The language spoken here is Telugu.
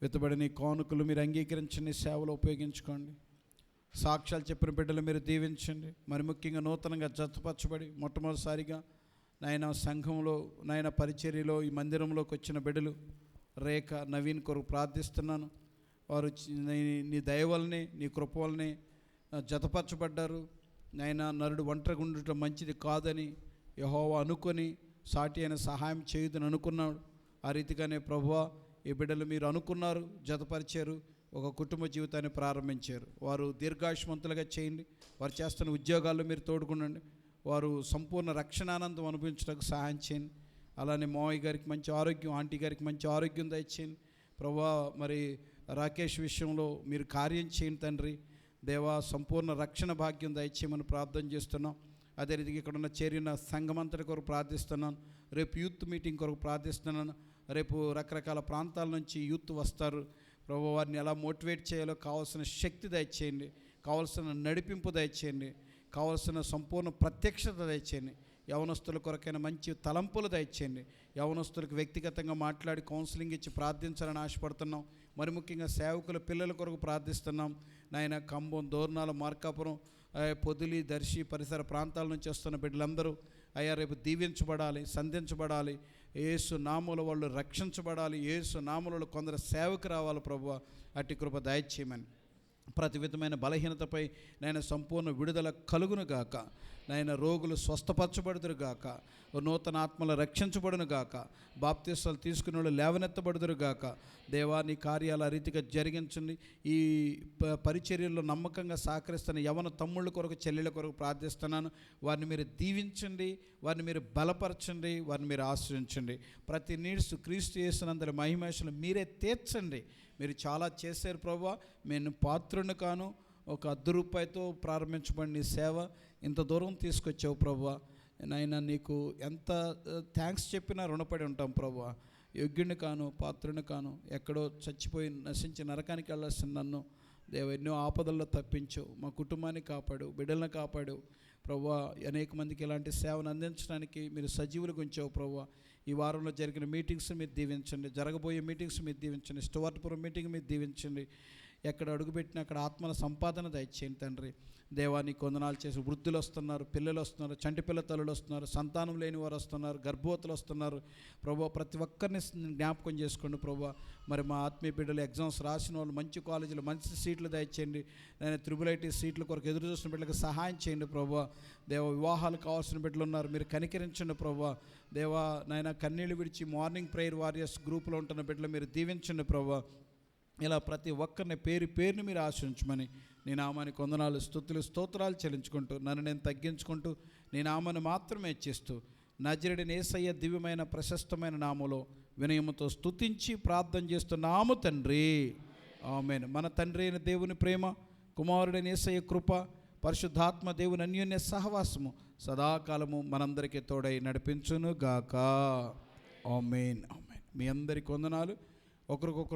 వెతబడిన కానుకలు మీరు అంగీకరించండి, సేవలో ఉపయోగించుకోండి. సాక్ష్యాలు చెప్పిన బిడ్డలు మీరు దీవించండి. మరి ముఖ్యంగా నూతనంగా జతపరచబడి మొట్టమొదటిసారిగా నాయన సంఘంలో, నాయన పరిచర్యలో, ఈ మందిరంలోకి వచ్చిన బిడ్డలు రేఖ, నవీన్ కొరకు ప్రార్థిస్తున్నాను. వారు నీ దయ వల్లనే, నీ కృప వల్లనే జతపరచబడ్డారు. నాయన నరుడు ఒంటరిగా ఉండటం మంచిది కాదని యెహోవా అనుకొని సాటి అయిన సహాయం చేయదని అనుకున్నాడు. ఆ రీతిగానే ప్రభువా, ఈ బిడ్డలు మీరు అనుకున్నారు, జతపరిచారు, ఒక కుటుంబ జీవితాన్ని ప్రారంభించారు. వారు దీర్ఘాయుష్మంతులుగా చేయండి. వారు చేస్తున్న ఉద్యోగాల్లో మీరు తోడుకుండండి. వారు సంపూర్ణ రక్షణానందం అనుభవించడానికి సహాయం చేయండి. అలానే మావయ్య గారికి మంచి ఆరోగ్యం, ఆంటీ గారికి మంచి ఆరోగ్యం దయచేయండి ప్రభువా. మరి రాకేష్ విషయంలో మీరు కార్యం చేయండి తండ్రి. దేవా, సంపూర్ణ రక్షణ భాగ్యం దయచేయమని ప్రార్థన చేస్తున్నాం. అదే రీతిగా ఇక్కడ ఉన్న చేరిన సంఘమంతటి కొరకు ప్రార్థిస్తున్నాను. రేపు యూత్ మీటింగ్ కొరకు ప్రార్థిస్తున్నాను. రేపు రకరకాల ప్రాంతాల నుంచి యూత్ వస్తారు ప్రభు. వారిని ఎలా మోటివేట్ చేయాలో కావాల్సిన శక్తి దయచేయండి, కావాల్సిన నడిపింపు దయచేయండి, కావాల్సిన సంపూర్ణ ప్రత్యక్షత దయచేయండి. యవనస్తుల కొరకైన మంచి తలంపులు దయచేయండి. యవనస్తులకు వ్యక్తిగతంగా మాట్లాడి కౌన్సిలింగ్ ఇచ్చి ప్రార్థించాలని ఆశపడుతున్నాం. మరి ముఖ్యంగా సేవకుల పిల్లల కొరకు ప్రార్థిస్తున్నాం. నాయన కంబం, దోర్నాల, మార్కాపురం, పొదిలి, దర్శి పరిసర ప్రాంతాల నుంచి వస్తున్న బిడ్డలందరూ అయ్యా రేపు దీవించబడాలి, సంధించబడాలి. యేసు నామములో వాళ్ళు రక్షించబడాలి. యేసు నామములో కొందరు సేవకు రావాలి ప్రభువా. అట్టి కృప దయచేయమని, ప్రతి విధమైన బలహీనతపై నాయన సంపూర్ణ విడుదల కలుగును గాక. నాయన రోగులు స్వస్థపరచబడుదురు గాక, నూతన ఆత్మలు రక్షించబడును గాక, బాప్తిస్తాలు తీసుకునే వాళ్ళు లేవనెత్తబడుదురు గాక. దేవా, నీ కార్యాల రీతిగా జరిగించండి. ఈ పరిచర్యల్లో నమ్మకంగా సహకరిస్తున్న యవన తమ్ముళ్ళ కొరకు, చెల్లెళ్ళ కొరకు ప్రార్థిస్తున్నాను. వారిని మీరు దీవించండి, వారిని మీరు బలపరచండి, వారిని మీరు ఆశ్రయించండి. ప్రతి నీడ్స్ క్రీస్తు యేసునందరి మహిమేషలు మీరే తీర్చండి. మీరు చాలా చేశారు ప్రభువా. నేను పాత్రుని కాను. ఒక ₹10 ప్రారంభించబడిన నీ సేవ ఇంత దూరం తీసుకొచ్చావు ప్రభువా. నాయన నీకు ఎంత థ్యాంక్స్ చెప్పినా రుణపడి ఉంటాం ప్రభువా. యోగ్యుని కాను, పాత్రుని కాను. ఎక్కడో చచ్చిపోయి నశించి నరకానికి వెళ్ళాల్సిన నన్ను దేవ ఎన్నో ఆపదల్లో తప్పించు. మా కుటుంబాన్ని కాపాడు, బిడ్డలను కాపాడు ప్రభువా. అనేక మందికి ఇలాంటి సేవను అందించడానికి మీరు సజీవులుగా ఉంచావు ప్రభువా. ఈ వారంలో జరిగిన మీటింగ్స్ మీరు దీవించండి, జరగబోయే మీటింగ్స్ మీరు దీవించండి, స్టువర్ట్పురం మీటింగ్ మీరు దీవించండి. ఎక్కడ అడుగుపెట్టినా అక్కడ ఆత్మల సంపాదన దయచేయండి తండ్రి. దేవానికి వందనాలు చేసి వృద్ధులు వస్తున్నారు, పిల్లలు వస్తున్నారు, చంటి పిల్ల తల్లులు వస్తున్నారు, సంతానం లేని వారు వస్తున్నారు, గర్భవతులు వస్తున్నారు ప్రభు. ప్రతి ఒక్కరిని జ్ఞాపకం చేసుకోండి ప్రభు. మరి మా ఆత్మీయ బిడ్డలు ఎగ్జామ్స్ రాసిన వాళ్ళు మంచి కాలేజీలు మంచి సీట్లు దయచేయండి. నేను త్రిబుల్ సీట్ల కొరకు ఎదురు చూసిన బిడ్డలకు సహాయం చేయండి ప్రభు. దేవ, వివాహాలు కావాల్సిన బిడ్డలు ఉన్నారు, మీరు కనికరించండి ప్రభు. దేవా, నాయన కన్నీళ్ళు విడిచి మార్నింగ్ ప్రేయర్ వారియర్స్ గ్రూప్లో ఉంటున్న బిడ్డలు మీరు దీవించండి ప్రభు. ఇలా ప్రతి ఒక్కరిని పేరుని మీరు ఆశ్రయించమని నీ నామానికి వందనాలు, స్తుతులు, స్తోత్రాలు చెల్లించుకుంటూ నన్ను నేను తగ్గించుకుంటూ నీ నామాన్ని మాత్రమే ఇచ్చిస్తూ నజరేయుడైన యేసయ్య దివ్యమైన ప్రశస్తమైన నామములో వినయముతో స్తుతించి ప్రార్థన చేస్తున్నాము తండ్రి, ఆమేన్. మన తండ్రి అయిన దేవుని ప్రేమ, కుమారుడైన యేసయ్య కృప, పరిశుద్ధాత్మ దేవుని అన్యోన్య సహవాసము సదాకాలము మనందరికీ తోడై నడిపించును గాక. ఆమేన్, ఆమేన్. మీ అందరికి వందనాలు. ఒకరికొకరు